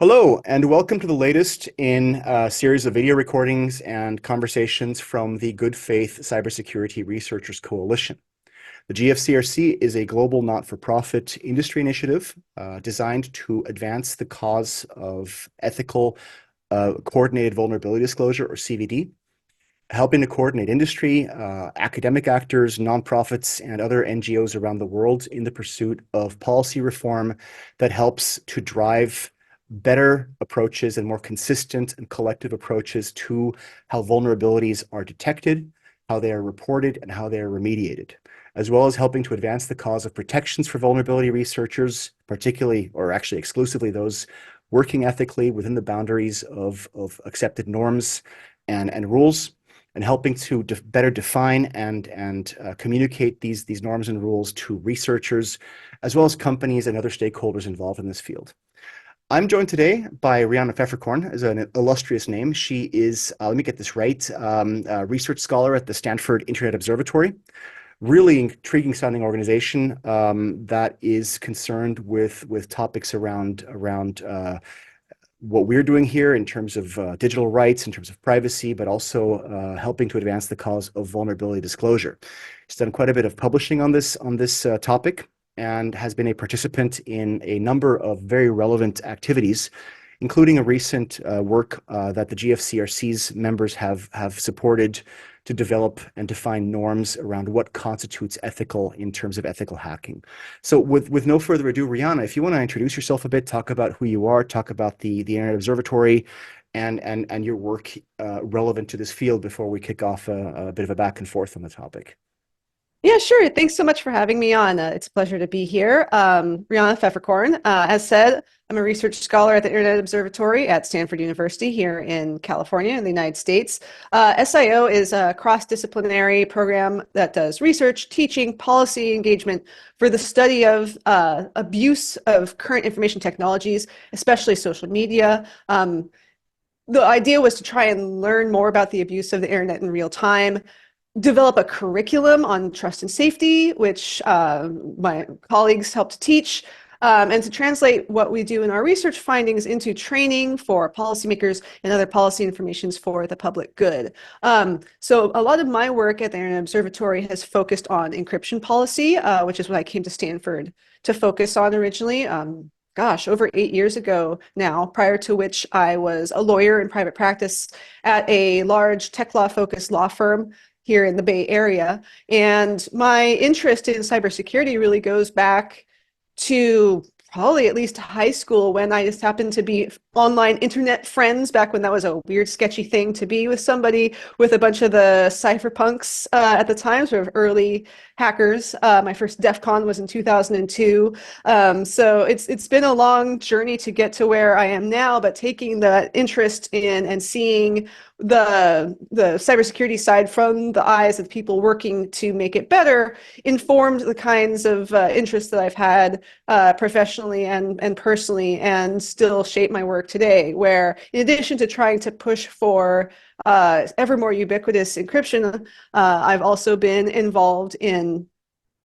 Hello, and welcome to the latest in a series of video recordings and conversations from the Good Faith Cybersecurity Researchers Coalition. The GFCRC is a global not-for-profit industry initiative designed to advance the cause of ethical coordinated vulnerability disclosure, or CVD, helping to coordinate industry, academic actors, nonprofits, and other NGOs around the world in the pursuit of policy reform that helps to drive better approaches and more consistent and collective approaches to how vulnerabilities are detected, how they are reported, and how they are remediated, as well as helping to advance the cause of protections for vulnerability researchers, particularly, or actually exclusively, those working ethically within the boundaries of accepted norms and rules, and helping to better define and communicate these norms and rules to researchers, as well as companies and other stakeholders involved in this field. I'm joined today by Riana Pfefferkorn, is an illustrious name. She is, let me get this right, a research scholar at the Stanford Internet Observatory. Really intriguing sounding organization that is concerned with topics around what we're doing here in terms of digital rights, in terms of privacy, but also helping to advance the cause of vulnerability disclosure. She's done quite a bit of publishing on this topic, and has been a participant in a number of very relevant activities, including a recent work that the GFCRC's members have supported to develop and define norms around what constitutes ethical in terms of ethical hacking. So with no further ado, Riana, if you want to introduce yourself a bit, talk about who you are, talk about the Internet Observatory and your work relevant to this field before we kick off a bit of a back and forth on the topic. Yeah, sure. Thanks so much for having me on. It's a pleasure to be here. Riana Pfefferkorn, as said, I'm a research scholar at the Internet Observatory at Stanford University here in California in the United States. SIO is a cross-disciplinary program that does research, teaching, policy engagement for the study of abuse of current information technologies, especially social media. The idea was to try and learn more about the abuse of the internet in real time, develop a curriculum on trust and safety, which my colleagues helped teach, and to translate what we do in our research findings into training for policymakers and other policy informations for the public good. So a lot of my work at the Internet Observatory has focused on encryption policy, which is what I came to Stanford to focus on originally. Gosh, over 8 years ago now, prior to which I was a lawyer in private practice at a large tech law focused law firm here in the Bay Area. And my interest in cybersecurity really goes back to probably at least high school, when I just happened to be online internet friends back when that was a weird, sketchy thing to be with somebody with a bunch of the cypherpunks at the time, sort of early hackers. My first DEF CON was in 2002. So it's been a long journey to get to where I am now, but taking that interest in and seeing the cybersecurity side from the eyes of people working to make it better informed the kinds of interests that I've had professionally and personally, and still shape my work today, where in addition to trying to push for ever more ubiquitous encryption, I've also been involved in,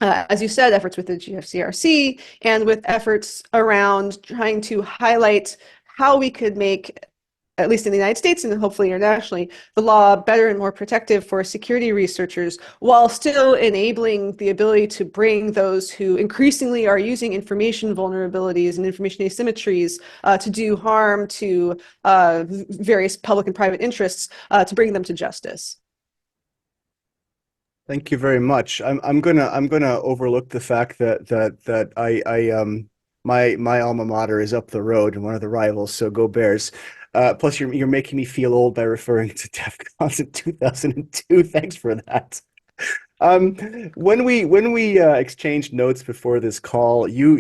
as you said, efforts with the GFCRC and with efforts around trying to highlight how we could make, at least in the United States and hopefully internationally, the law better and more protective for security researchers, while still enabling the ability to bring those who increasingly are using information vulnerabilities and information asymmetries to do harm to various public and private interests, to bring them to justice. Thank you very much. I'm gonna overlook the fact that my alma mater is up the road and one of the rivals, so go Bears. Plus, you're making me feel old by referring to DEF CONs in 2002. Thanks for that. When we exchanged notes before this call, you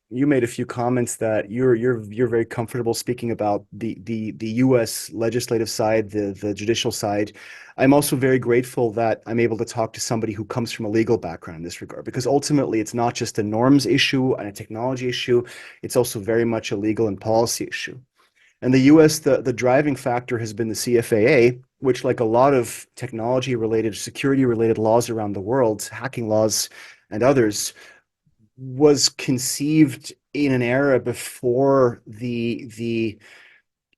made a few comments that you're very comfortable speaking about the U.S. legislative side, the judicial side. I'm also very grateful that I'm able to talk to somebody who comes from a legal background in this regard, because ultimately it's not just a norms issue and a technology issue, it's also very much a legal and policy issue. In the US, the driving factor has been the CFAA, which, like a lot of technology-related, security-related laws around the world, hacking laws and others, was conceived in an era before the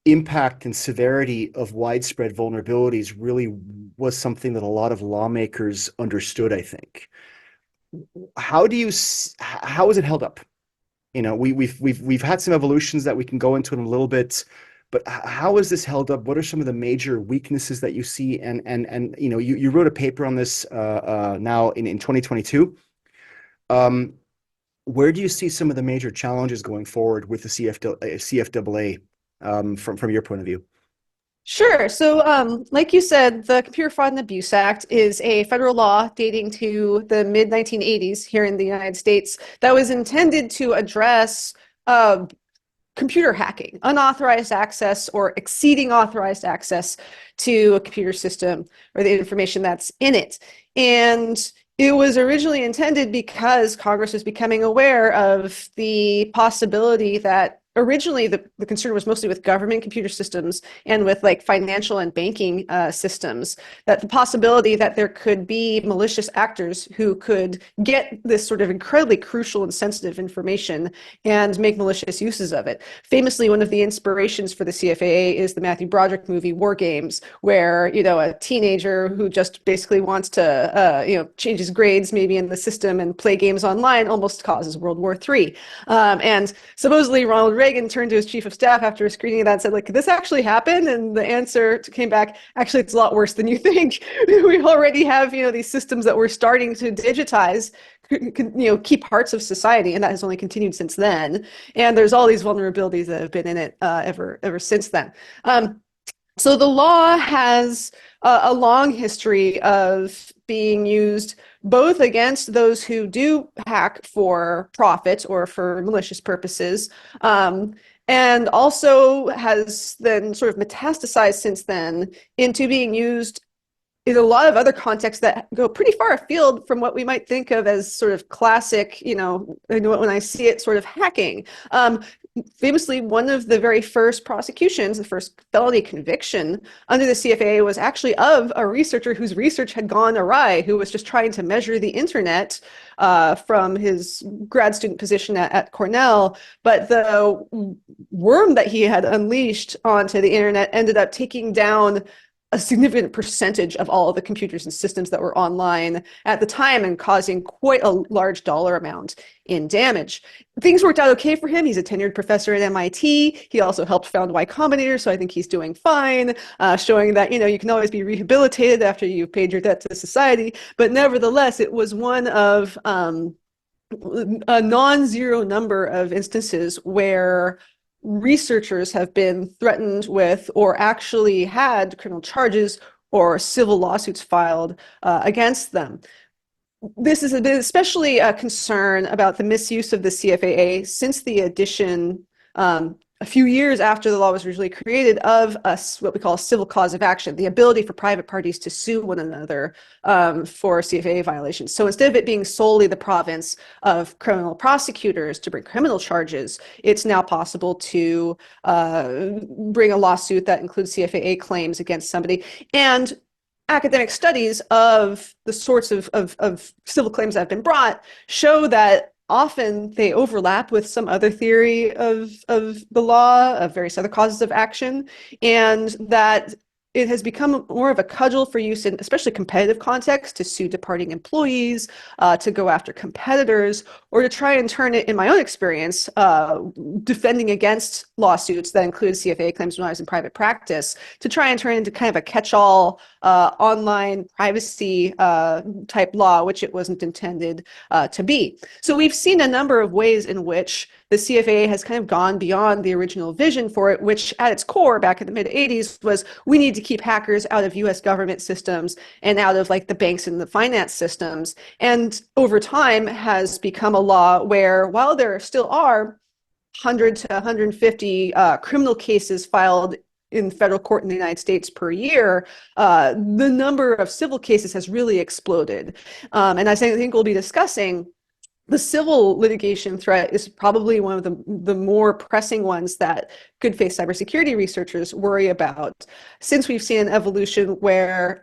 impact and severity of widespread vulnerabilities really was something that a lot of lawmakers understood, I think. How is it held up? We've had some evolutions that we can go into in a little bit, but how is this held up? What are some of the major weaknesses that you see? And you wrote a paper on this now in 2022. Where do you see some of the major challenges going forward with the CFAA from your point of view? Sure. So, like you said, the Computer Fraud and Abuse Act is a federal law dating to the mid-1980s here in the United States that was intended to address computer hacking, unauthorized access or exceeding authorized access to a computer system or the information that's in it. And it was originally intended because Congress was becoming aware of the possibility that originally the concern was mostly with government computer systems and with like financial and banking systems, that the possibility that there could be malicious actors who could get this sort of incredibly crucial and sensitive information and make malicious uses of it. Famously, one of the inspirations for the CFAA is the Matthew Broderick movie War Games, where, a teenager who just basically wants to, change his grades maybe in the system and play games online almost causes World War III. And supposedly Ronald Reagan turned to his chief of staff after a screening of that and said, like, could this actually happen? And the answer came back, actually, it's a lot worse than you think. We already have, these systems that we're starting to digitize, key parts of society, and that has only continued since then. And there's all these vulnerabilities that have been in it ever since then. So the law has a long history of being used both against those who do hack for profit or for malicious purposes, and also has then sort of metastasized since then into being used in a lot of other contexts that go pretty far afield from what we might think of as sort of classic, I know when I see it, sort of hacking. Famously, one of the very first prosecutions, the first felony conviction under the CFAA was actually of a researcher whose research had gone awry, who was just trying to measure the internet from his grad student position at Cornell. But the worm that he had unleashed onto the internet ended up taking down a significant percentage of all of the computers and systems that were online at the time and causing quite a large dollar amount in damage. Things worked out okay for him. He's a tenured professor at MIT. He also helped found Y Combinator, so I think he's doing fine, showing that, you can always be rehabilitated after you've paid your debt to society. But nevertheless, it was one of a non-zero number of instances where researchers have been threatened with or actually had criminal charges or civil lawsuits filed against them. This has been especially a concern about the misuse of the CFAA since the addition a few years after the law was originally created of what we call a civil cause of action, the ability for private parties to sue one another for CFAA violations. So instead of it being solely the province of criminal prosecutors to bring criminal charges, it's now possible to bring a lawsuit that includes CFAA claims against somebody. And academic studies of the sorts of civil claims that have been brought show that often they overlap with some other theory of the law, of various other causes of action, and that it has become more of a cudgel for use in especially competitive contexts to sue departing employees, to go after competitors, or to try and turn it, in my own experience, defending against lawsuits that include CFAA claims when I was in private practice, to try and turn it into kind of a catch-all online privacy type law, which it wasn't intended to be. So we've seen a number of ways in which the CFAA has kind of gone beyond the original vision for it, which at its core back in the mid-80s was we need to keep hackers out of US government systems and out of like the banks and the finance systems. And over time has become a law where while there still are 100 to 150 criminal cases filed in federal court in the United States per year, the number of civil cases has really exploded. And as I think we'll be discussing, the civil litigation threat is probably one of the more pressing ones that good faith cybersecurity researchers worry about, since we've seen an evolution where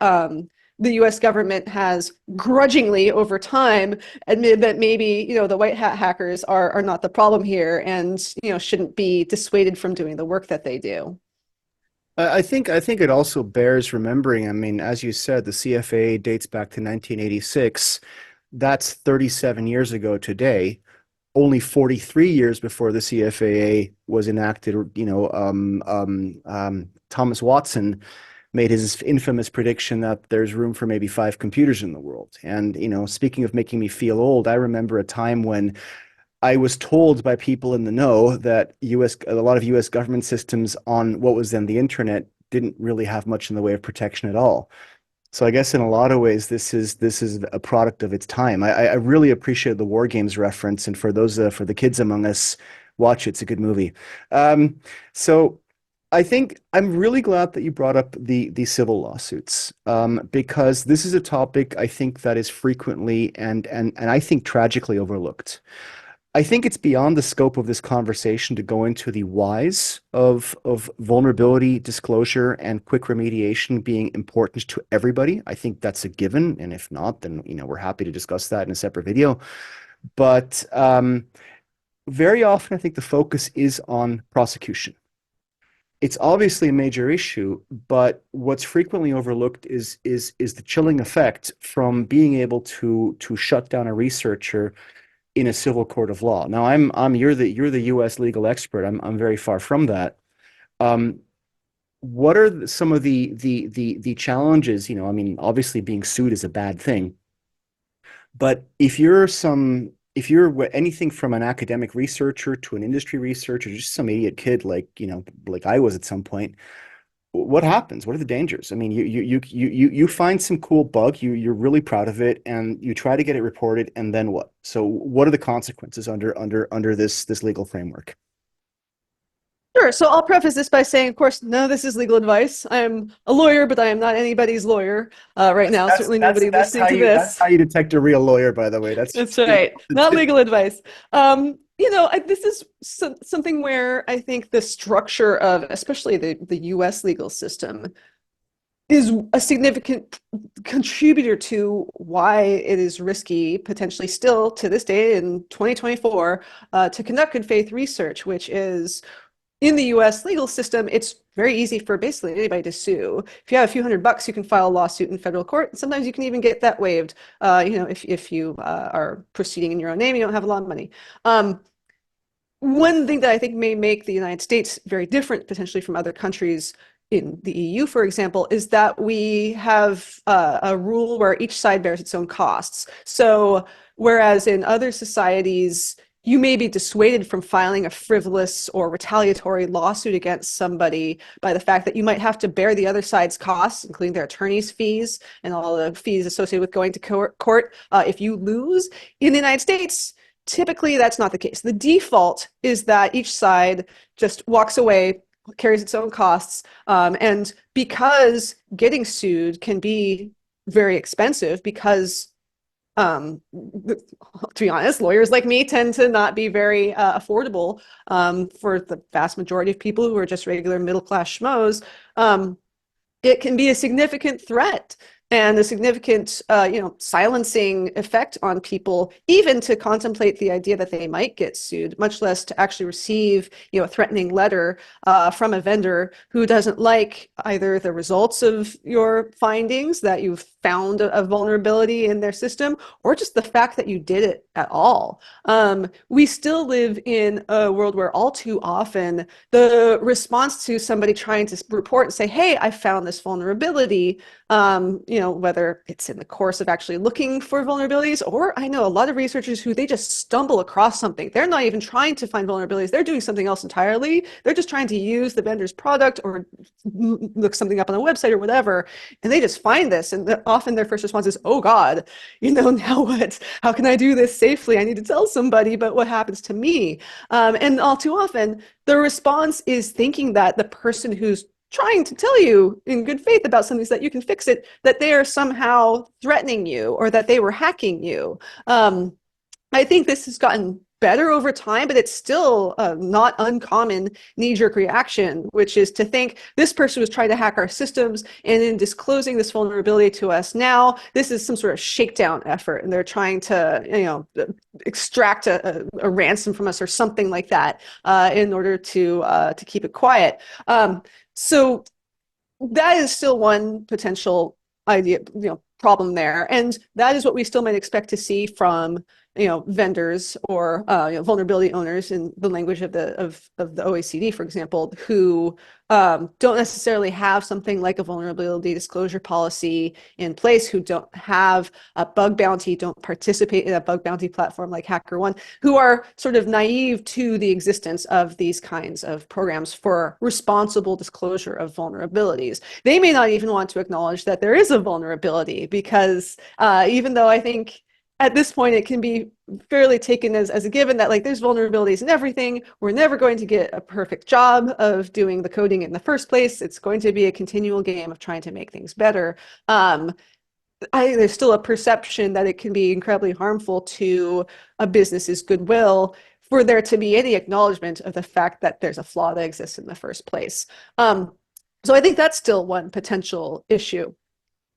the US government has grudgingly over time admitted that maybe, the white hat hackers are not the problem here and, shouldn't be dissuaded from doing the work that they do. I think it also bears remembering, I mean, as you said, the CFAA dates back to 1986. That's 37 years ago today. Only 43 years before the CFAA was enacted, Thomas Watson made his infamous prediction that there's room for maybe 5 computers in the world. And, speaking of making me feel old, I remember a time when I was told by people in the know that a lot of US government systems on what was then the internet didn't really have much in the way of protection at all. So I guess in a lot of ways, this is a product of its time. I really appreciate the War Games reference, and for the kids among us, watch it. It's a good movie. So I think I'm really glad that you brought up the civil lawsuits, because this is a topic I think that is frequently and I think tragically overlooked. I think it's beyond the scope of this conversation to go into the whys of vulnerability disclosure and quick remediation being important to everybody. I think that's a given, and if not, then we're happy to discuss that in a separate video. But very often, I think the focus is on prosecution. It's obviously a major issue, but what's frequently overlooked is the chilling effect from being able to shut down a researcher in a civil court of law. Now, you're the U.S. legal expert. I'm very far from that. What are some of the challenges? I mean, obviously being sued is a bad thing, but if you're anything from an academic researcher to an industry researcher, just some idiot kid like I was at some point, what happens? What are the dangers? I mean, you find some cool bug, you're really proud of it, and you try to get it reported, and then what? So what are the consequences under this legal framework? Sure. So I'll preface this by saying, of course, none of this is legal advice. I'm a lawyer, but I am not anybody's lawyer right now. Certainly nobody listening to this. That's how you detect a real lawyer, by the way. That's right. Not legal advice. This is something where I think the structure of, especially the US legal system, is a significant contributor to why it is risky, potentially still to this day in 2024, to conduct good faith research, which is, in the US legal system, it's very easy for basically anybody to sue. If you have a few $100, you can file a lawsuit in federal court. And sometimes you can even get that waived, if you are proceeding in your own name, you don't have a lot of money. One thing that I think may make the United States very different potentially from other countries in the EU, for example, is that we have a rule where each side bears its own costs. So whereas in other societies, you may be dissuaded from filing a frivolous or retaliatory lawsuit against somebody by the fact that you might have to bear the other side's costs, including their attorney's fees and all the fees associated with going to court if you lose. In the United States, typically that's not the case. The default is that each side just walks away, carries its own costs, and because getting sued can be very expensive, because to be honest, lawyers like me tend to not be very affordable for the vast majority of people who are just regular middle-class schmoes. It can be a significant threat and a significant, silencing effect on people, even to contemplate the idea that they might get sued, much less to actually receive, a threatening letter from a vendor who doesn't like either the results of your findings, that you've found a vulnerability in their system, or just the fact that you did it at all. We still live in a world where all too often the response to somebody trying to report and say, hey, I found this vulnerability, whether it's in the course of actually looking for vulnerabilities, or I know a lot of researchers who they just stumble across something. They're not even trying to find vulnerabilities. They're doing something else entirely. They're just trying to use the vendor's product or look something up on a website or whatever. And they just find this. And often their first response is, oh God, now what? How can I do this safely? I need to tell somebody, but what happens to me? And all too often, the response is thinking that the person who's trying to tell you in good faith about something so that you can fix it, that they are somehow threatening you or that they were hacking you. I think this has gotten better over time, but it's still a not uncommon knee-jerk reaction, which is to think this person was trying to hack our systems, and in disclosing this vulnerability to us now, this is some sort of shakedown effort, and they're trying to, extract a ransom from us or something like that in order to keep it quiet. So that is still one potential idea, problem there, and that is what we still might expect to see from vendors or vulnerability owners in the language of the OECD, for example, who don't necessarily have something like a vulnerability disclosure policy in place, who don't have a bug bounty, don't participate in a bug bounty platform like HackerOne, who are sort of naive to the existence of these kinds of programs for responsible disclosure of vulnerabilities. They may not even want to acknowledge that there is a vulnerability, because even though I think at this point, it can be fairly taken as a given that there's vulnerabilities in everything. We're never going to get a perfect job of doing the coding in the first place. It's going to be a continual game of trying to make things better. There's still a perception that it can be incredibly harmful to a business's goodwill for there to be any acknowledgement of the fact that there's a flaw that exists in the first place. So I think that's still one potential issue.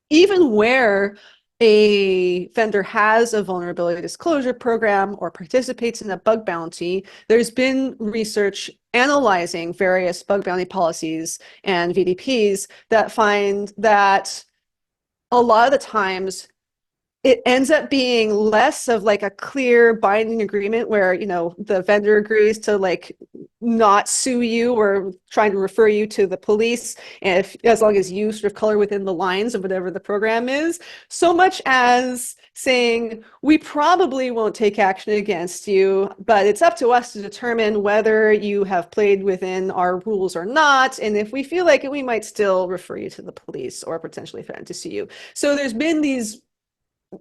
Even where a vendor has a vulnerability disclosure program or participates in a bug bounty, there's been research analyzing various bug bounty policies and VDPs that find that a lot of the times it ends up being less of a clear binding agreement where the vendor agrees to not sue you or trying to refer you to the police, as long as you sort of color within the lines of whatever the program is, so much as saying we probably won't take action against you, but it's up to us to determine whether you have played within our rules or not, and if we feel like it, we might still refer you to the police or potentially threaten to sue you. So there's been these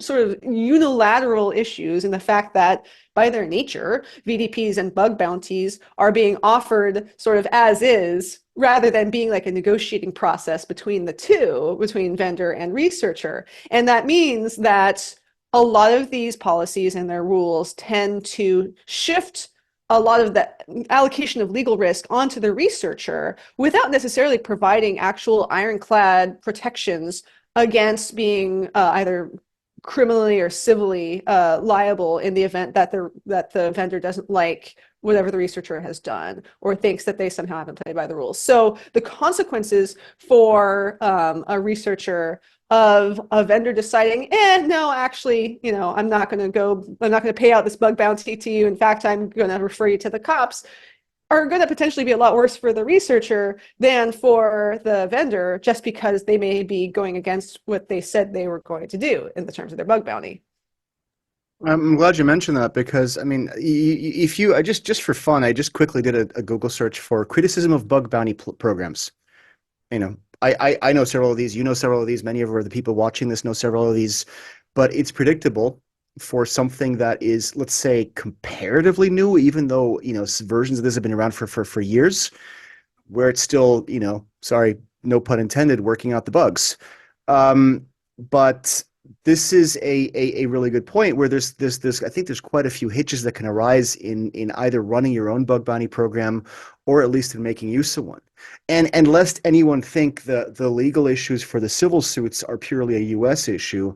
sort of unilateral issues in the fact that by their nature, VDPs and bug bounties are being offered sort of as is, rather than being a negotiating process between the two, between vendor and researcher. And that means that a lot of these policies and their rules tend to shift a lot of the allocation of legal risk onto the researcher without necessarily providing actual ironclad protections against being either criminally or civilly liable in the event that the vendor doesn't like whatever the researcher has done or thinks that they somehow haven't played by the rules. So the consequences for a researcher of a vendor deciding, no, actually, I'm not going to pay out this bug bounty to you. In fact, I'm going to refer you to the cops, are going to potentially be a lot worse for the researcher than for the vendor, just because they may be going against what they said they were going to do in the terms of their bug bounty. I'm glad you mentioned that, because I mean, if you just for fun, I just quickly did a Google search for criticism of bug bounty programs. I know several of these. You know several of these. Many of the people watching this know several of these, but it's predictable for something that is, let's say, comparatively new, even though versions of this have been around for years, where it's still sorry, no pun intended, working out the bugs. But this is a really good point where there's I think there's quite a few hitches that can arise in either running your own bug bounty program or at least in making use of one. And lest anyone think the legal issues for the civil suits are purely a US issue,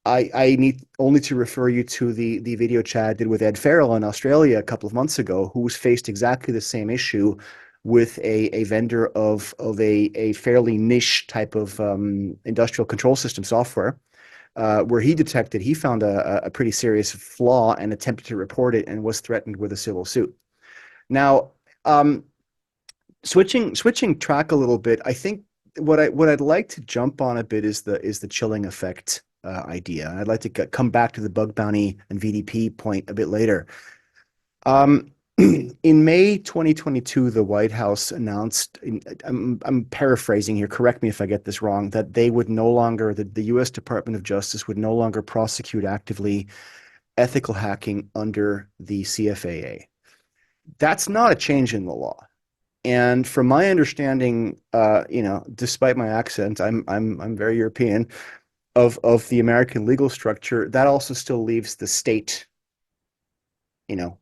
I need only to refer you to the video chat I did with Ed Farrell in Australia a couple of months ago, who was faced exactly the same issue with a vendor of a fairly niche type of industrial control system software, where he found a pretty serious flaw and attempted to report it and was threatened with a civil suit. Now, switching track a little bit, I think what I'd like to jump on a bit is the chilling effect idea. I'd like to come back to the bug bounty and VDP point a bit later. In May 2022, the White House announced, I'm paraphrasing here, correct me if I get this wrong, that they would no longer, the US Department of Justice would no longer prosecute actively ethical hacking under the CFAA. That's not a change in the law. And from my understanding, despite my accent, I'm very European, of the American legal structure, that also still leaves the state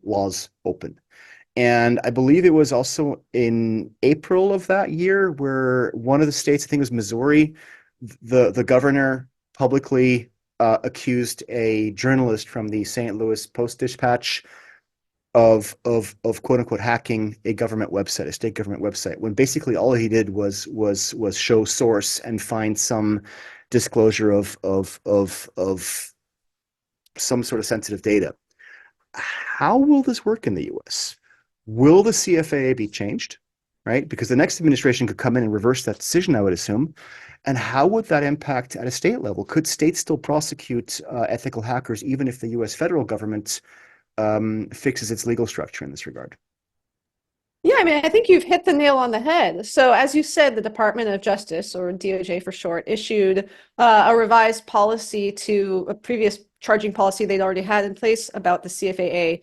laws open. And I believe it was also in April of that year where one of the states, I think it was Missouri, the governor publicly accused a journalist from the St. Louis Post-Dispatch of quote unquote hacking a government website, a state government website, when basically all he did was show source and find some disclosure of some sort of sensitive data. How will this work in the US? Will the CFAA be changed? Right? Because the next administration could come in and reverse that decision, I would assume. And how would that impact at a state level? Could states still prosecute ethical hackers even if the US federal government fixes its legal structure in this regard? Yeah, I mean, I think you've hit the nail on the head. So, as you said, the Department of Justice, or DOJ for short, issued a revised policy to a previous charging policy they'd already had in place about the CFAA,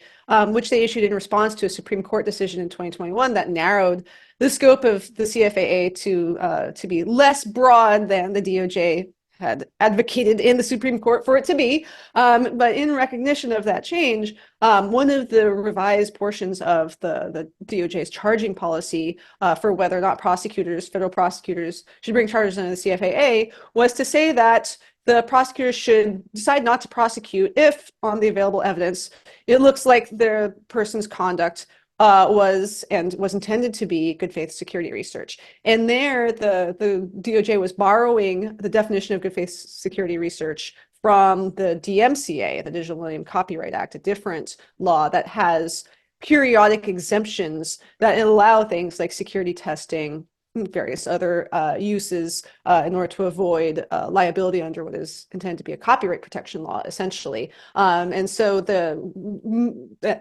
which they issued in response to a Supreme Court decision in 2021 that narrowed the scope of the CFAA to be less broad than the DOJ had advocated in the Supreme Court for it to be. But in recognition of that change, one of the revised portions of the DOJ's charging policy for whether or not federal prosecutors should bring charges under the CFAA was to say that the prosecutors should decide not to prosecute if, on the available evidence, it looks like their person's conduct was intended to be good faith security research. And there, the DOJ was borrowing the definition of good faith security research from the DMCA, the Digital Millennium Copyright Act, a different law that has periodic exemptions that allow things like security testing, various other uses in order to avoid liability under what is intended to be a copyright protection law, essentially. And so at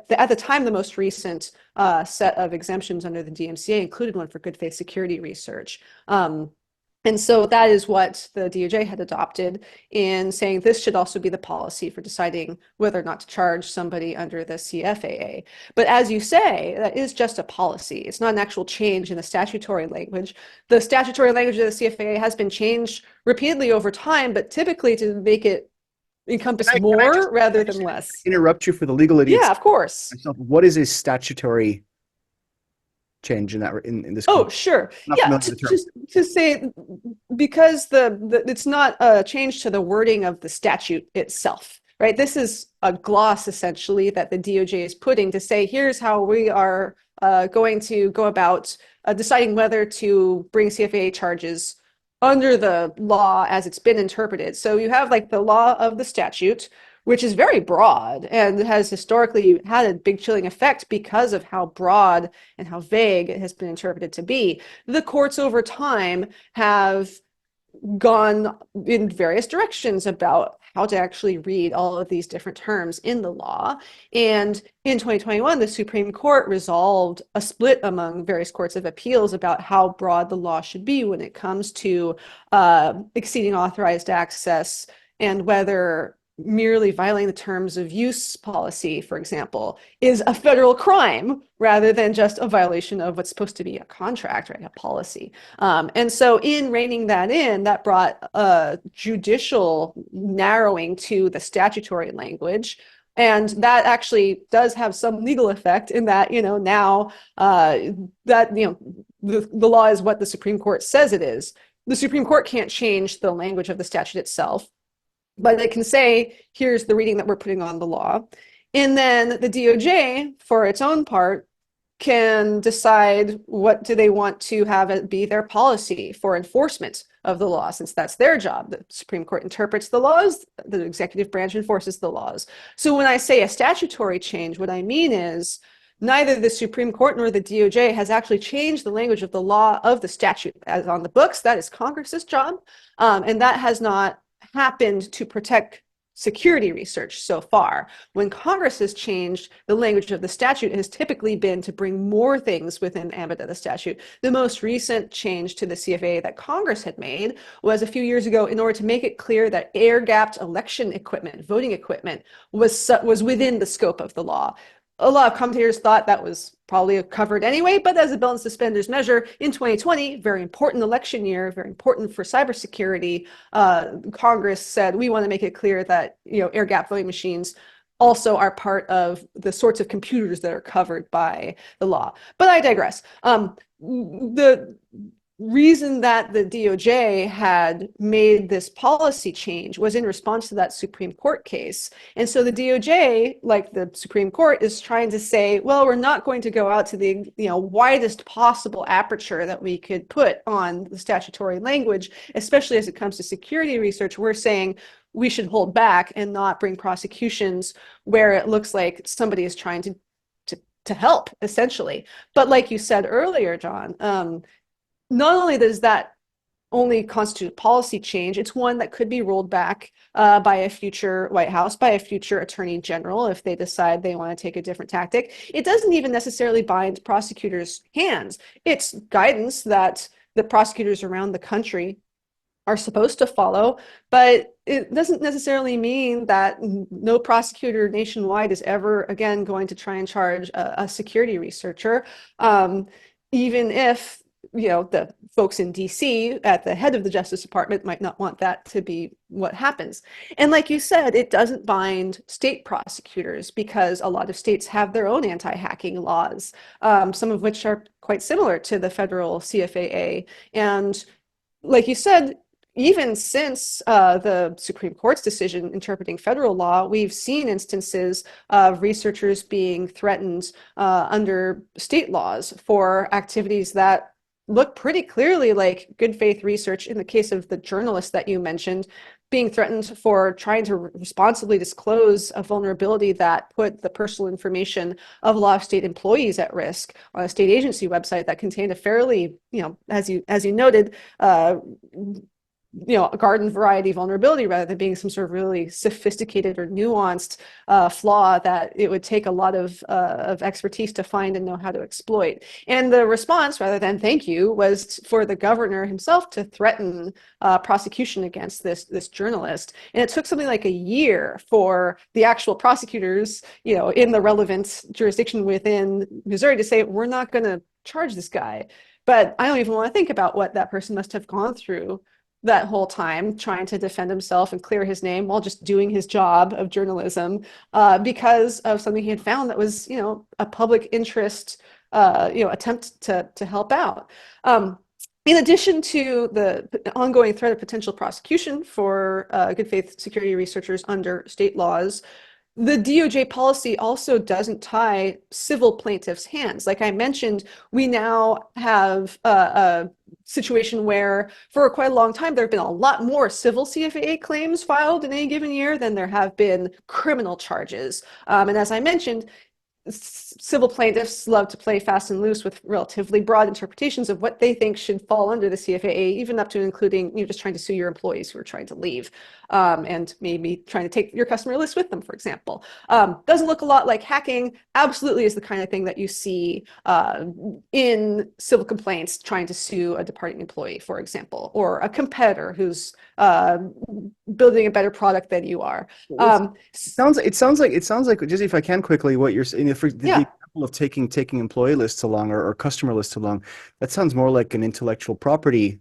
the time, the most recent set of exemptions under the DMCA included one for good faith security research. And so that is what the DOJ had adopted in saying this should also be the policy for deciding whether or not to charge somebody under the CFAA. But as you say, that is just a policy. It's not an actual change in the statutory language. The statutory language of the CFAA has been changed repeatedly over time, but typically to make it encompass more rather than less. Interrupt you for the legal idiots. Yeah, of course. What is a statutory change in this? Oh, sure. Yeah, just to say, because it's not a change to the wording of the statute itself, right? This is a gloss essentially that the DOJ is putting to say, here's how we are going to go about deciding whether to bring CFAA charges under the law as it's been interpreted. So you have like the law of the statute, which is very broad and has historically had a big chilling effect because of how broad and how vague it has been interpreted to be. The courts over time have gone in various directions about how to actually read all of these different terms in the law. And in 2021, the Supreme Court resolved a split among various courts of appeals about how broad the law should be when it comes to exceeding authorized access and whether merely violating the terms of use policy, for example, is a federal crime rather than just a violation of what's supposed to be a contract, right, a policy. And so in reining that in, that brought a judicial narrowing to the statutory language. And that actually does have some legal effect in that, now that, the law is what the Supreme Court says it is. The Supreme Court can't change the language of the statute itself, but it can say, here's the reading that we're putting on the law. And then the DOJ, for its own part, can decide what do they want to have it be their policy for enforcement of the law, since that's their job. The Supreme Court interprets the laws, the executive branch enforces the laws. So when I say a statutory change, what I mean is neither the Supreme Court nor the DOJ has actually changed the language of the law of the statute as on the books. That is Congress's job, and that has not happened to protect security research so far. When Congress has changed the language of the statute, it has typically been to bring more things within the ambit of the statute. The most recent change to the CFAA that Congress had made was a few years ago in order to make it clear that air-gapped election equipment, voting equipment, was within the scope of the law. A lot of commentators thought that was probably covered anyway, but as a belt and suspenders measure in 2020, very important election year, very important for cybersecurity, Congress said, we want to make it clear that, air gap voting machines also are part of the sorts of computers that are covered by the law. But I digress. The reason that the DOJ had made this policy change was in response to that Supreme Court case. And so the DOJ, like the Supreme Court, is trying to say, well, we're not going to go out to the widest possible aperture that we could put on the statutory language, especially as it comes to security research. We're saying we should hold back and not bring prosecutions where it looks like somebody is trying to help, essentially. But like you said earlier, John, not only does that only constitute a policy change, it's one that could be rolled back by a future White House, by a future Attorney General, if they decide they want to take a different tactic. It doesn't even necessarily bind prosecutors' hands. It's guidance that the prosecutors around the country are supposed to follow, but it doesn't necessarily mean that no prosecutor nationwide is ever again going to try and charge a security researcher, even if the folks in DC at the head of the Justice Department might not want that to be what happens. And like you said, it doesn't bind state prosecutors because a lot of states have their own anti-hacking laws, some of which are quite similar to the federal CFAA. And like you said, even since the Supreme Court's decision interpreting federal law, we've seen instances of researchers being threatened under state laws for activities that look pretty clearly like good faith research. In the case of the journalist that you mentioned, being threatened for trying to responsibly disclose a vulnerability that put the personal information of a lot of state employees at risk on a state agency website that contained a fairly, as you noted, a garden variety vulnerability rather than being some sort of really sophisticated or nuanced flaw that it would take a lot of expertise to find and know how to exploit. And the response, rather than thank you, was for the governor himself to threaten prosecution against this journalist. And it took something like a year for the actual prosecutors, in the relevant jurisdiction within Missouri to say, we're not going to charge this guy. But I don't even want to think about what that person must have gone through that whole time trying to defend himself and clear his name while just doing his job of journalism because of something he had found that was, a public interest, attempt to help out. In addition to the ongoing threat of potential prosecution for good faith security researchers under state laws, the DOJ policy also doesn't tie civil plaintiffs' hands. Like I mentioned, we now have a situation where for quite a long time, there have been a lot more civil CFAA claims filed in any given year than there have been criminal charges. And as I mentioned, civil plaintiffs love to play fast and loose with relatively broad interpretations of what they think should fall under the CFAA, even up to including just trying to sue your employees who are trying to leave and maybe trying to take your customer list with them, for example. Doesn't look a lot like hacking. Absolutely is the kind of thing that you see in civil complaints trying to sue a departing employee, for example, or a competitor who's building a better product than you are. It sounds like just if I can quickly, what you're saying for the example of taking employee lists along or customer lists along, that sounds more like an intellectual property.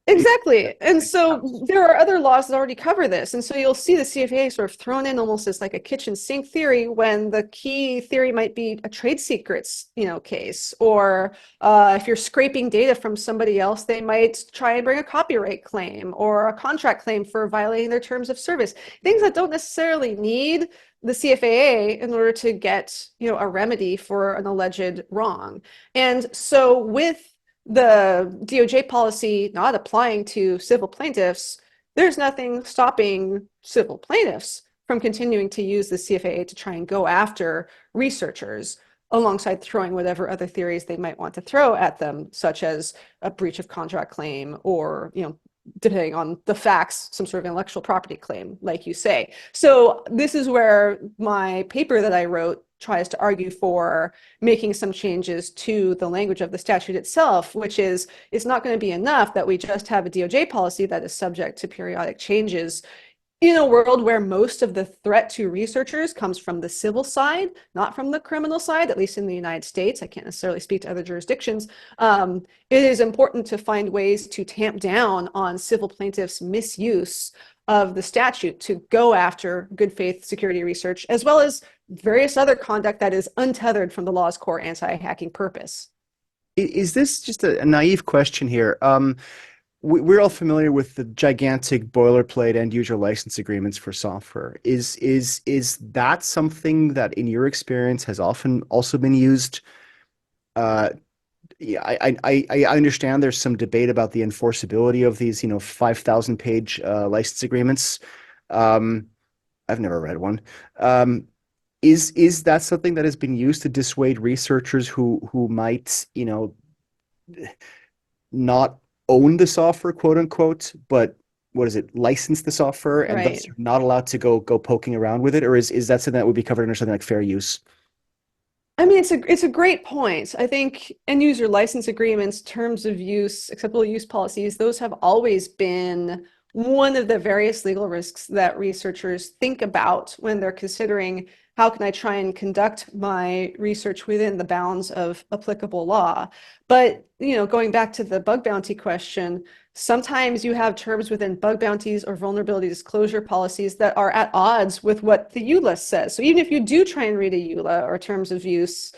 Exactly. And so there are other laws that already cover this. And so you'll see the CFAA sort of thrown in almost as like a kitchen sink theory when the key theory might be a trade secrets, case. Or if you're scraping data from somebody else, they might try and bring a copyright claim or a contract claim for violating their terms of service. Things that don't necessarily need the CFAA in order to get, a remedy for an alleged wrong. And so with the DOJ policy not applying to civil plaintiffs, there's nothing stopping civil plaintiffs from continuing to use the CFAA to try and go after researchers alongside throwing whatever other theories they might want to throw at them, such as a breach of contract claim or, depending on the facts, some sort of intellectual property claim, like you say. So this is where my paper that I wrote tries to argue for making some changes to the language of the statute itself, which is it's not going to be enough that we just have a DOJ policy that is subject to periodic changes in a world where most of the threat to researchers comes from the civil side, not from the criminal side, at least in the United States. I can't necessarily speak to other jurisdictions. It is important to find ways to tamp down on civil plaintiffs' misuse of the statute to go after good faith security research, as well as various other conduct that is untethered from the law's core anti-hacking purpose. Is this just a naive question here? We're all familiar with the gigantic boilerplate end user license agreements for software. Is that something that, in your experience, has often also been used? Yeah, I understand there's some debate about the enforceability of these, 5,000 page license agreements. I've never read one. Is that something that has been used to dissuade researchers who might, not own the software, quote unquote, but what is it, license the software, and Right. thus you're not allowed to go poking around with it? Or is that something that would be covered under something like fair use? I mean, it's a great point. I think end user license agreements, terms of use, acceptable use policies, those have always been one of the various legal risks that researchers think about when they're considering how can I try and conduct my research within the bounds of applicable law. But, going back to the bug bounty question, sometimes you have terms within bug bounties or vulnerability disclosure policies that are at odds with what the EULA says. So even if you do try and read a EULA or terms of use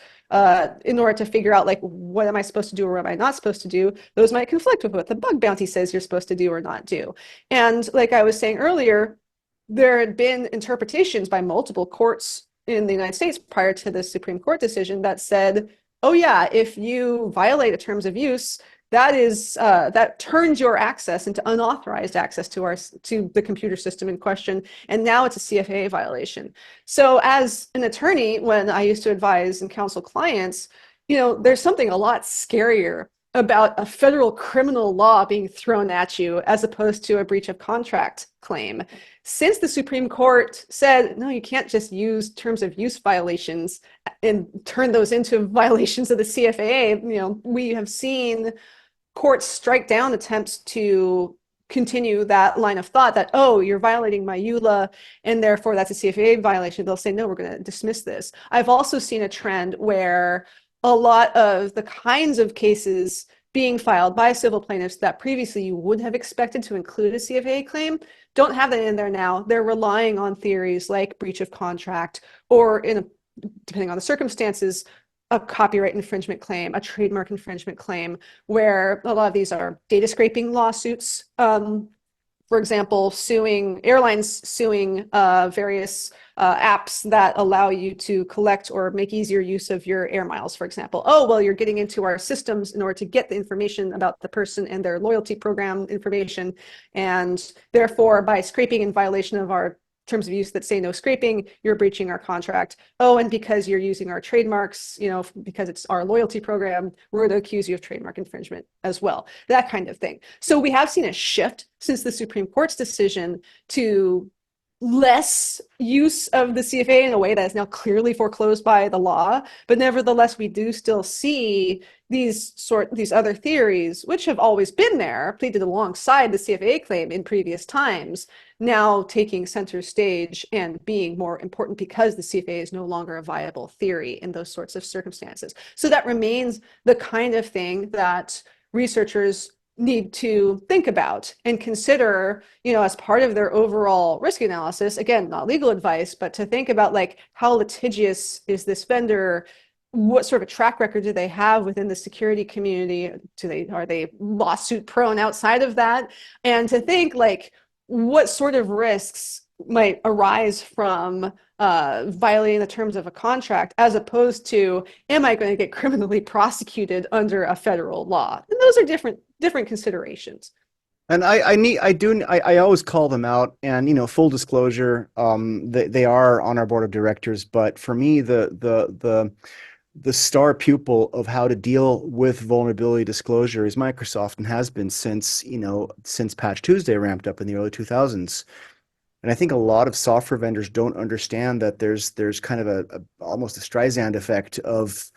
in order to figure out, like, what am I supposed to do or what am I not supposed to do, those might conflict with what the bug bounty says you're supposed to do or not do. And like I was saying earlier, there had been interpretations by multiple courts in the United States prior to the Supreme Court decision that said, oh yeah, if you violate a terms of use, that turns your access into unauthorized access to the computer system in question, and now it's a CFAA violation. So as an attorney, when I used to advise and counsel clients, there's something a lot scarier about a federal criminal law being thrown at you as opposed to a breach of contract claim. Since the Supreme Court said, no, you can't just use terms of use violations and turn those into violations of the CFAA, we have seen courts strike down attempts to continue that line of thought that, oh, you're violating my EULA and therefore that's a CFAA violation. They'll say, no, we're going to dismiss this. I've also seen a trend where a lot of the kinds of cases being filed by civil plaintiffs that previously you would have expected to include a CFAA claim don't have that in there now. They're relying on theories like breach of contract or, depending on the circumstances, a copyright infringement claim, a trademark infringement claim, where a lot of these are data scraping lawsuits. For example, airlines suing various apps that allow you to collect or make easier use of your air miles, for example. Oh, well, you're getting into our systems in order to get the information about the person and their loyalty program information. And therefore, by scraping in violation of our terms of use that say no scraping, you're breaching our contract. Oh, and because you're using our trademarks, because it's our loyalty program, we're going to accuse you of trademark infringement as well, that kind of thing. So we have seen a shift since the Supreme Court's decision to less use of the CFA in a way that is now clearly foreclosed by the law, but nevertheless, we do still see these other theories, which have always been there, pleaded alongside the CFA claim in previous times, now taking center stage and being more important because the CFA is no longer a viable theory in those sorts of circumstances. So that remains the kind of thing that researchers need to think about and consider, as part of their overall risk analysis. Again, not legal advice, but to think about, like, how litigious is this vendor? What sort of a track record do they have within the security community? Are they lawsuit prone outside of that? And to think, like, what sort of risks might arise from violating the terms of a contract, as opposed to, am I going to get criminally prosecuted under a federal law? And those are different considerations. And I always call them out, and full disclosure, they are on our board of directors. But for me, the star pupil of how to deal with vulnerability disclosure is Microsoft, and has been since Patch Tuesday ramped up in the early 2000s. And I think a lot of software vendors don't understand that there's kind of a almost a Streisand effect of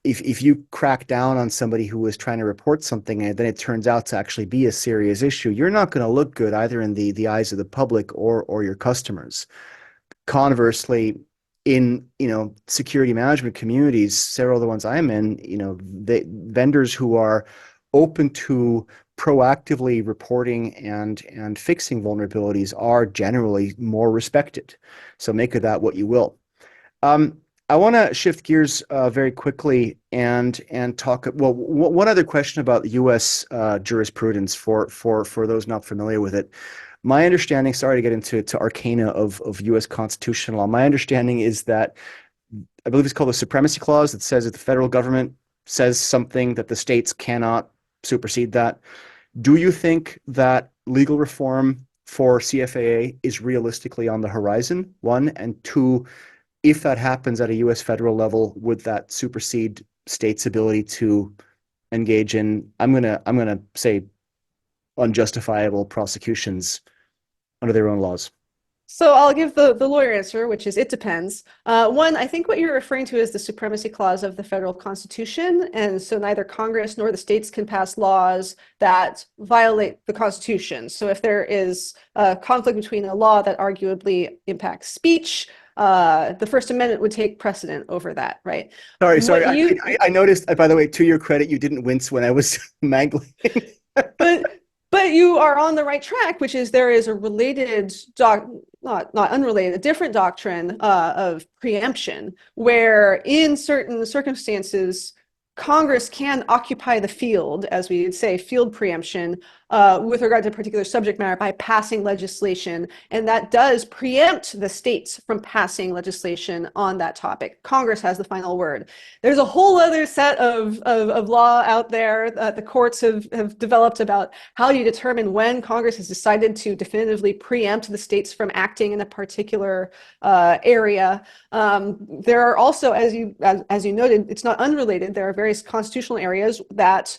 if you crack down on somebody who was trying to report something and then it turns out to actually be a serious issue, you're not going to look good either in the eyes of the public or your customers. Conversely, in security management communities, several of the ones I'm in, vendors who are open to proactively reporting and fixing vulnerabilities are generally more respected. So make of that what you will. I want to shift gears very quickly and talk. Well, one other question about U.S. Jurisprudence for those not familiar with it. My understanding, sorry to get into arcana of U.S. constitutional law. My understanding is that I believe it's called the Supremacy Clause that says if the federal government says something that the states cannot supersede that. Do you think that legal reform for CFAA is realistically on the horizon? One, and two, if that happens at a U.S. federal level, would that supersede states' ability to engage in, I'm gonna say, unjustifiable prosecutions under their own laws? So I'll give the lawyer answer, which is it depends. One, I think what you're referring to is the Supremacy Clause of the federal Constitution. And so neither Congress nor the states can pass laws that violate the Constitution. So if there is a conflict between a law that arguably impacts speech, the First Amendment would take precedent over that, right? Sorry. I noticed, by the way, to your credit, you didn't wince when I was mangling. But you are on the right track, which is there is a related, not unrelated, a different doctrine of preemption, where in certain circumstances, Congress can occupy the field, as we would say, field preemption, with regard to particular subject matter by passing legislation. And that does preempt the states from passing legislation on that topic. Congress has the final word. There's a whole other set of law out there that the courts have developed about how you determine when Congress has decided to definitively preempt the states from acting in a particular area. There are also, as you noted, it's not unrelated. There are various constitutional areas that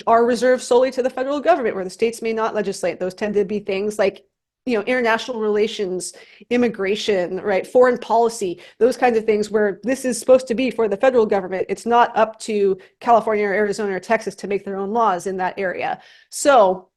are reserved solely to the federal government, where the states may not legislate. Those tend to be things like, international relations, immigration, right, foreign policy, those kinds of things where this is supposed to be for the federal government. It's not up to California or Arizona or Texas to make their own laws in that area. So,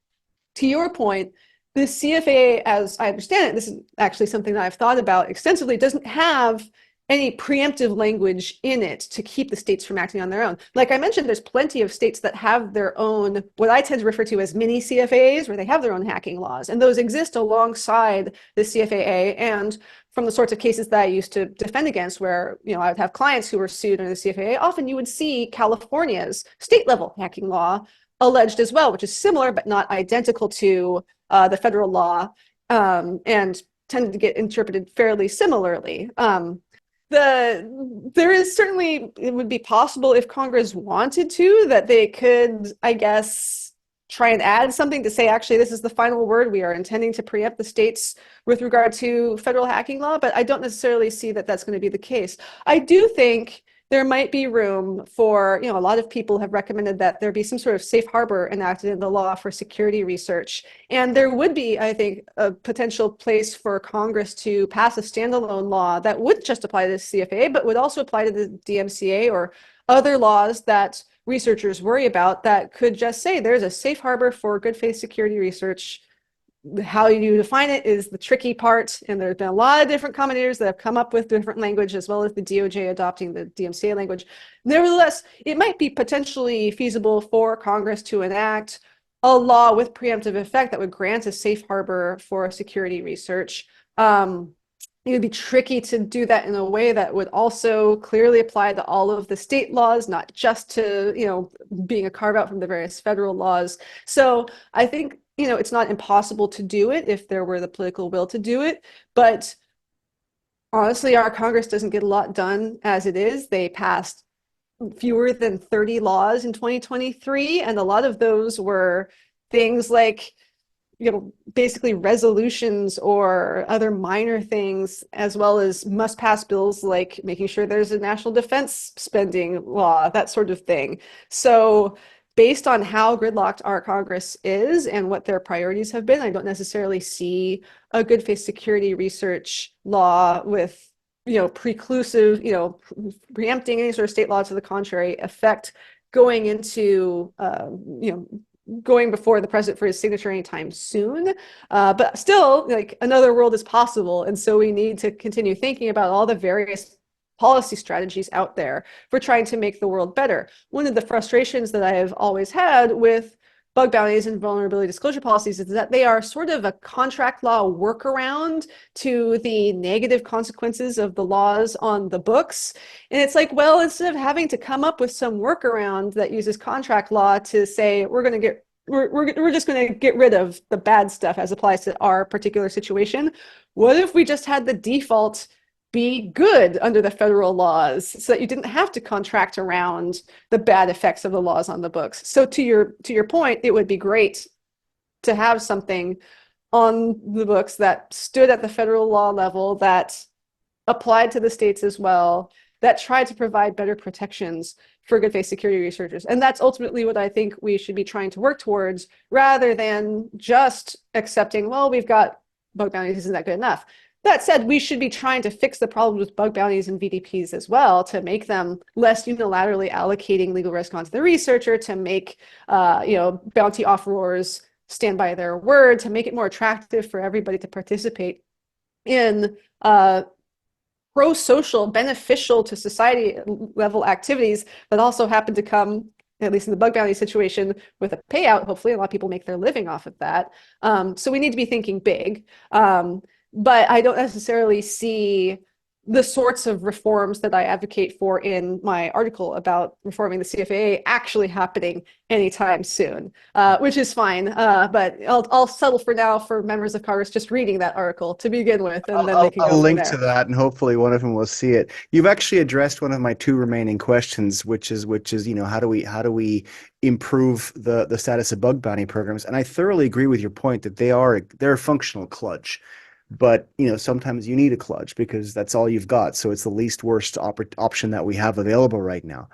to your point, the CFAA, as I understand it, this is actually something that I've thought about extensively, doesn't have any preemptive language in it to keep the states from acting on their own. Like I mentioned, there's plenty of states that have their own, what I tend to refer to as mini CFAAs, where they have their own hacking laws. And those exist alongside the CFAA. And from the sorts of cases that I used to defend against, where I would have clients who were sued under the CFAA, often you would see California's state level hacking law alleged as well, which is similar but not identical to the federal law, and tended to get interpreted fairly similarly. There is certainly, it would be possible if Congress wanted to, that they could, I guess, try and add something to say, actually, this is the final word. We are intending to preempt the states with regard to federal hacking law, but I don't necessarily see that that's going to be the case. I do think there might be room for, a lot of people have recommended that there be some sort of safe harbor enacted in the law for security research. And there would be, I think, a potential place for Congress to pass a standalone law that would just apply to the CFAA, but would also apply to the DMCA or other laws that researchers worry about, that could just say there's a safe harbor for good faith security research. How you define it is the tricky part, and there's been a lot of different commentators that have come up with different language, as well as the DOJ adopting the DMCA language. Nevertheless, it might be potentially feasible for Congress to enact a law with preemptive effect that would grant a safe harbor for security research. It would be tricky to do that in a way that would also clearly apply to all of the state laws, not just to, being a carve out from the various federal laws. So I think, it's not impossible to do it if there were the political will to do it. But honestly, our Congress doesn't get a lot done as it is. They passed fewer than 30 laws in 2023, and a lot of those were things like, basically resolutions or other minor things, as well as must pass bills like making sure there's a national defense spending law, that sort of thing. So based on how gridlocked our Congress is and what their priorities have been, I don't necessarily see a good faith security research law with, preclusive, preempting any sort of state law to the contrary effect going into, going before the president for his signature anytime soon. But still, like, another world is possible. And so we need to continue thinking about all the various policy strategies out there for trying to make the world better. One of the frustrations that I have always had with bug bounties and vulnerability disclosure policies is that they are sort of a contract law workaround to the negative consequences of the laws on the books. And it's like, well, instead of having to come up with some workaround that uses contract law to say we're just going to get rid of the bad stuff as applies to our particular situation, what if we just had the default be good under the federal laws so that you didn't have to contract around the bad effects of the laws on the books? So to your point, it would be great to have something on the books that stood at the federal law level, that applied to the states as well, that tried to provide better protections for good faith security researchers. And that's ultimately what I think we should be trying to work towards, rather than just accepting, well, we've got bug bounties, isn't that good enough? That said, we should be trying to fix the problem with bug bounties and VDPs as well, to make them less unilaterally allocating legal risk onto the researcher, to make bounty offerors stand by their word, to make it more attractive for everybody to participate in pro-social, beneficial to society level activities that also happen to come, at least in the bug bounty situation, with a payout. Hopefully a lot of people make their living off of that. So we need to be thinking big. But I don't necessarily see the sorts of reforms that I advocate for in my article about reforming the CFAA actually happening anytime soon, which is fine. But I'll settle for now for members of Congress just reading that article to begin with, and then they can go I'll from link there. to that, and hopefully one of them will see it. You've actually addressed one of my two remaining questions, which is how do we improve the status of bug bounty programs? And I thoroughly agree with your point that they're a functional kludge. But sometimes you need a kludge because that's all you've got. So it's the least worst option that we have available right now.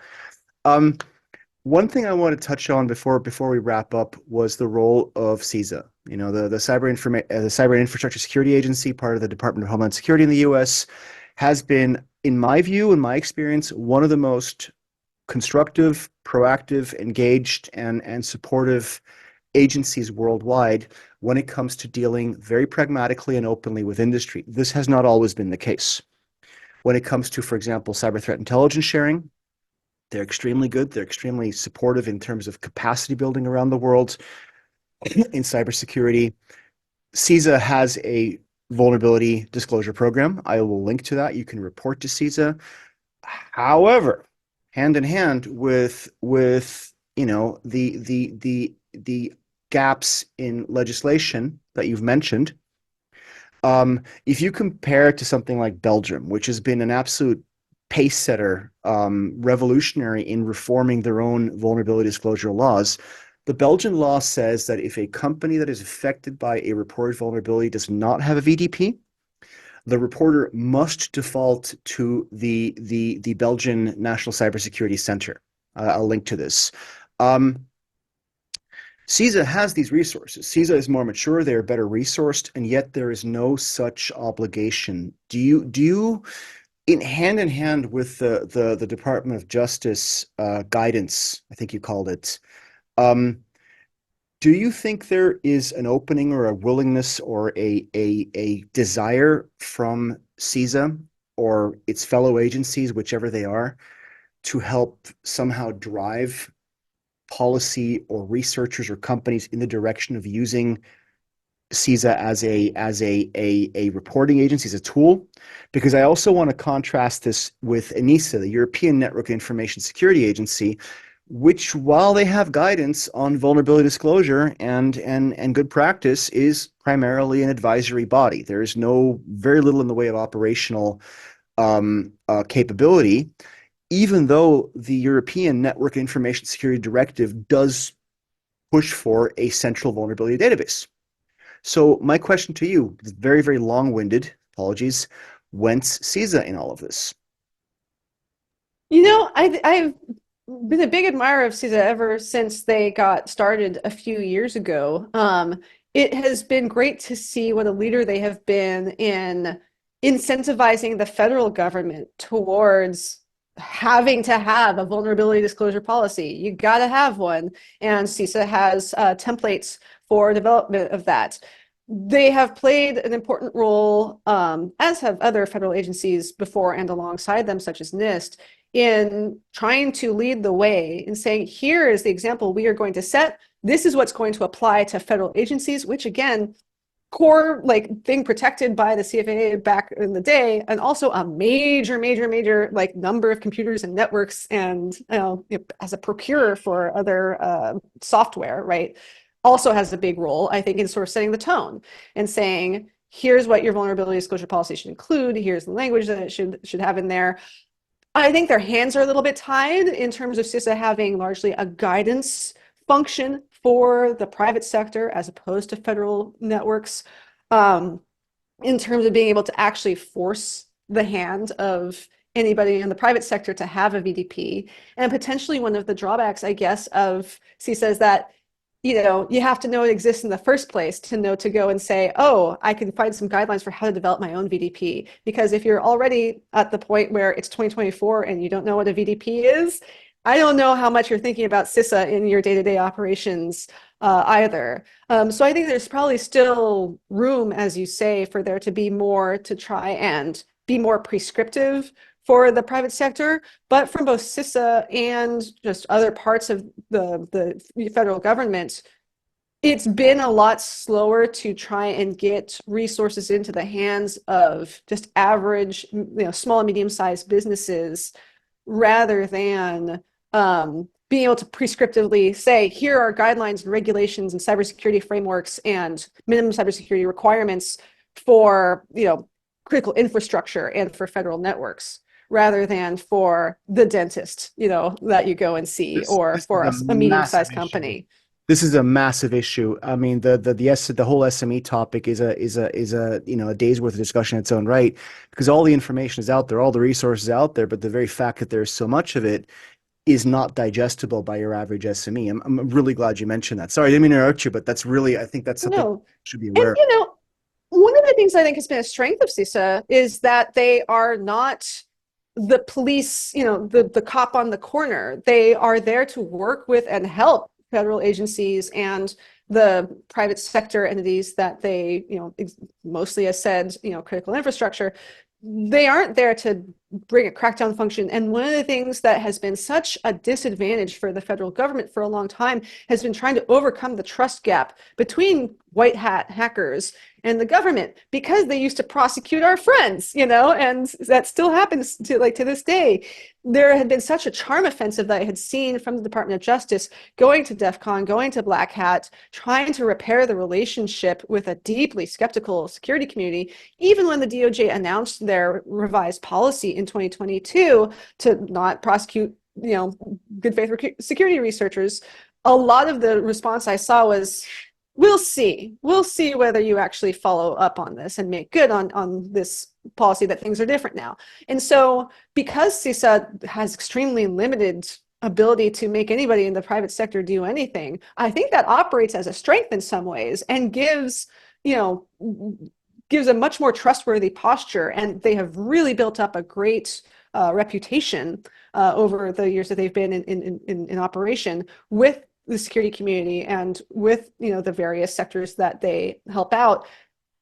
One thing I want to touch on before we wrap up was the role of CISA. The Cyber Infrastructure Security Agency, part of the Department of Homeland Security in the U.S., has been, in my view, in my experience, one of the most constructive, proactive, engaged, and supportive agencies worldwide when it comes to dealing very pragmatically and openly with industry. This has not always been the case. When it comes to, for example, cyber threat intelligence sharing, they're extremely good. They're extremely supportive in terms of capacity building around the world in cybersecurity. CISA has a vulnerability disclosure program. I will link to that. You can report to CISA. However, hand in hand with the gaps in legislation that you've mentioned, if you compare it to something like Belgium, which has been an absolute pace setter, revolutionary in reforming their own vulnerability disclosure laws, the Belgian law says that if a company that is affected by a reported vulnerability does not have a VDP, the reporter must default to the Belgian National Cybersecurity Center. I'll link to this. CISA has these resources. CISA is more mature, they're better resourced, and yet there is no such obligation. Do you in hand with the Department of Justice guidance, I think you called it, do you think there is an opening or a willingness or a desire from CISA or its fellow agencies, whichever they are, to help somehow drive policy or researchers or companies in the direction of using CISA as a reporting agency, as a tool? Because I also want to contrast this with ENISA, the European Network Information Security Agency, which, while they have guidance on vulnerability disclosure and good practice, is primarily an advisory body. There is very little in the way of operational capability, even though the European Network Information Security Directive does push for a central vulnerability database. So my question to you is very, very long-winded, apologies, whence CISA in all of this? I've been a big admirer of CISA ever since they got started a few years ago. It has been great to see what a leader they have been in incentivizing the federal government towards having to have a vulnerability disclosure policy. You got to have one, and CISA has templates for development of that. They have played an important role, as have other federal agencies before and alongside them, such as NIST, in trying to lead the way in saying, here is the example we are going to set. this is what's going to apply to federal agencies, which again, core like thing protected by the CFAA back in the day, and also a major like number of computers and networks, and as a procurer for other software, right, also has a big role, I think, in sort of setting the tone and saying, here's what your vulnerability disclosure policy should include, here's the language that it should have in there. I think their hands are a little bit tied in terms of CISA having largely a guidance function for the private sector as opposed to federal networks, in terms of being able to actually force the hand of anybody in the private sector to have a VDP. And potentially one of the drawbacks, I guess, of CISA is that you have to know it exists in the first place to know to go and say, oh, I can find some guidelines for how to develop my own VDP. Because if you're already at the point where it's 2024 and you don't know what a VDP is, I don't know how much you're thinking about CISA in your day-to-day operations either. So I think there's probably still room, as you say, for there to be more to try and be more prescriptive for the private sector, but from both CISA and just other parts of the federal government, it's been a lot slower to try and get resources into the hands of just average, small and medium-sized businesses, rather than being able to prescriptively say, here are guidelines and regulations and cybersecurity frameworks and minimum cybersecurity requirements for critical infrastructure and for federal networks, rather than for the dentist, that you go and see, or for a medium-sized company. This is a massive issue. I mean, the whole SME topic is a day's worth of discussion in its own right, because all the information is out there, all the resources out there, but the very fact that there's so much of it is not digestible by your average SME. I'm really glad you mentioned that. Sorry, I didn't mean to interrupt you, but that's really, I think that's something you should be aware of. One of the things I think has been a strength of CISA is that they are not the police, the cop on the corner. They are there to work with and help federal agencies and the private sector entities that they, mostly, as said, critical infrastructure. They aren't there to bring a crackdown function. And one of the things that has been such a disadvantage for the federal government for a long time has been trying to overcome the trust gap between white hat hackers and the government, because they used to prosecute our friends, and that still happens to this day. There had been such a charm offensive that I had seen from the Department of Justice going to DEF CON, going to Black Hat, trying to repair the relationship with a deeply skeptical security community. Even when the DOJ announced their revised policy in 2022 to not prosecute, good faith security researchers, a lot of the response I saw was, we'll see whether you actually follow up on this and make good on this policy, that things are different now. And so because CISA has extremely limited ability to make anybody in the private sector do anything, I think that operates as a strength in some ways and gives a much more trustworthy posture. And they have really built up a great reputation over the years that they've been in operation with the security community and with the various sectors that they help out,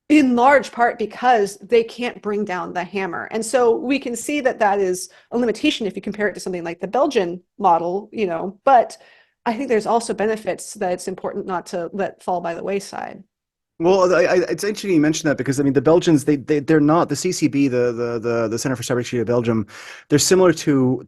in large part because they can't bring down the hammer. And so we can see that is a limitation if you compare it to something like the Belgian model, but I think there's also benefits that it's important not to let fall by the wayside. Well, it's interesting you mentioned that, because I mean the Belgians, they're not the CCB, the Center for Cybersecurity of Belgium. They're similar to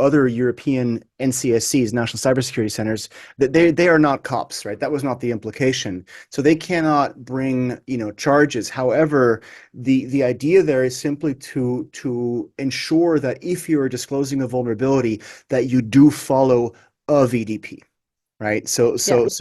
other European NCSCs, National Cybersecurity Centers. That they are not cops, right? That was not the implication. So they cannot bring charges. However, the idea there is simply to ensure that if you are disclosing a vulnerability, that you do follow a VDP. Right. So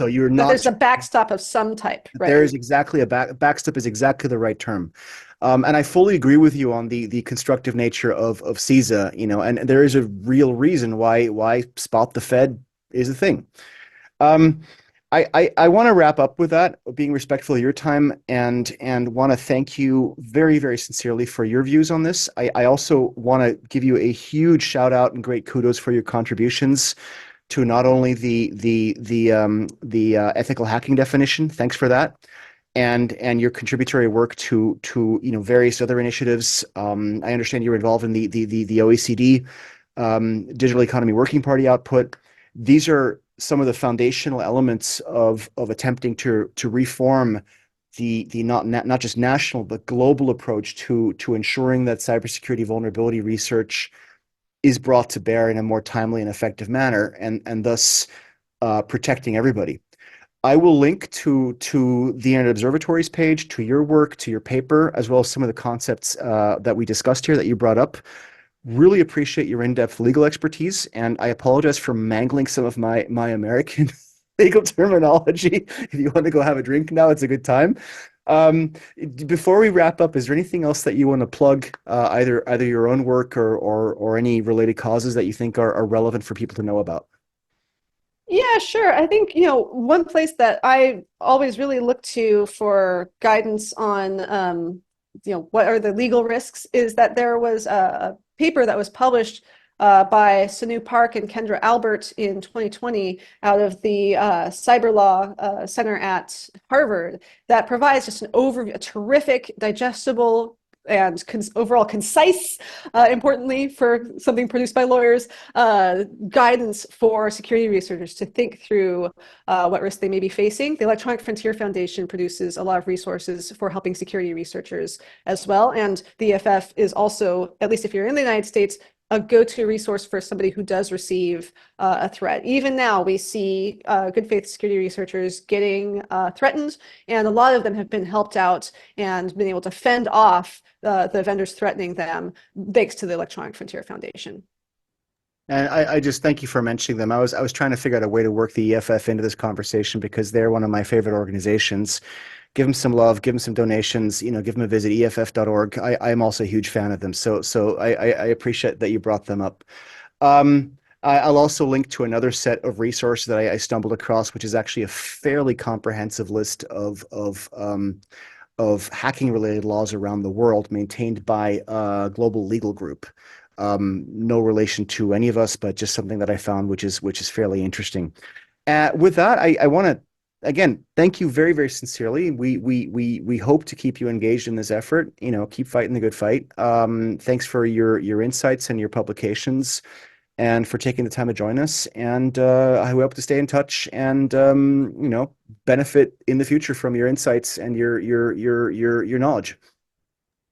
you're not. There's a backstop of some type. Right. There is exactly a backstop is exactly the right term. And I fully agree with you on the constructive nature of CISA, and there is a real reason why Spot the Fed is a thing. I want to wrap up with that, being respectful of your time, and want to thank you very, very sincerely for your views on this. I also want to give you a huge shout out and great kudos for your contributions to not only the ethical hacking definition. Thanks for that, and your contributory work to various other initiatives. I understand you're involved in the OECD Digital Economy Working Party output. These are some of the foundational elements of attempting to reform the not just national but global approach to ensuring that cybersecurity vulnerability research is brought to bear in a more timely and effective manner, and thus protecting everybody. I will link to the Internet Observatory's page, to your work, to your paper, as well as some of the concepts that we discussed here that you brought up. Really appreciate your in-depth legal expertise, and I apologize for mangling some of my American legal terminology. If you want to go have a drink now, it's a good time. Before we wrap up, is there anything else that you want to plug, either your own work or any related causes that you think are relevant for people to know about? Yeah, sure. I think, one place that I always really look to for guidance on, what are the legal risks is that there was a paper that was published by Sunoo Park and Kendra Albert in 2020 out of the Cyberlaw Center at Harvard that provides just an overview, a terrific, digestible, and overall concise, importantly for something produced by lawyers, guidance for security researchers to think through what risks they may be facing. The Electronic Frontier Foundation produces a lot of resources for helping security researchers as well. And the EFF is also, at least if you're in the United States, a go-to resource for somebody who does receive a threat. Even now, we see good faith security researchers getting threatened, and a lot of them have been helped out and been able to fend off the vendors threatening them, thanks to the Electronic Frontier Foundation. And I just thank you for mentioning them. I was trying to figure out a way to work the EFF into this conversation because they're one of my favorite organizations. Give them some love, give them some donations, give them a visit, EFF.org. I'm also a huge fan of them. So I appreciate that you brought them up. I'll also link to another set of resources that I stumbled across, which is actually a fairly comprehensive list of hacking related laws around the world maintained by a global legal group. No relation to any of us, but just something that I found, which is fairly interesting. With that, I want to again thank you very, very sincerely. We hope to keep you engaged in this effort. Keep fighting the good fight. Thanks for your insights and your publications, and for taking the time to join us. And I hope to stay in touch and benefit in the future from your insights and your knowledge.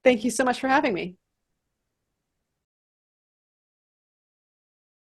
Thank you so much for having me.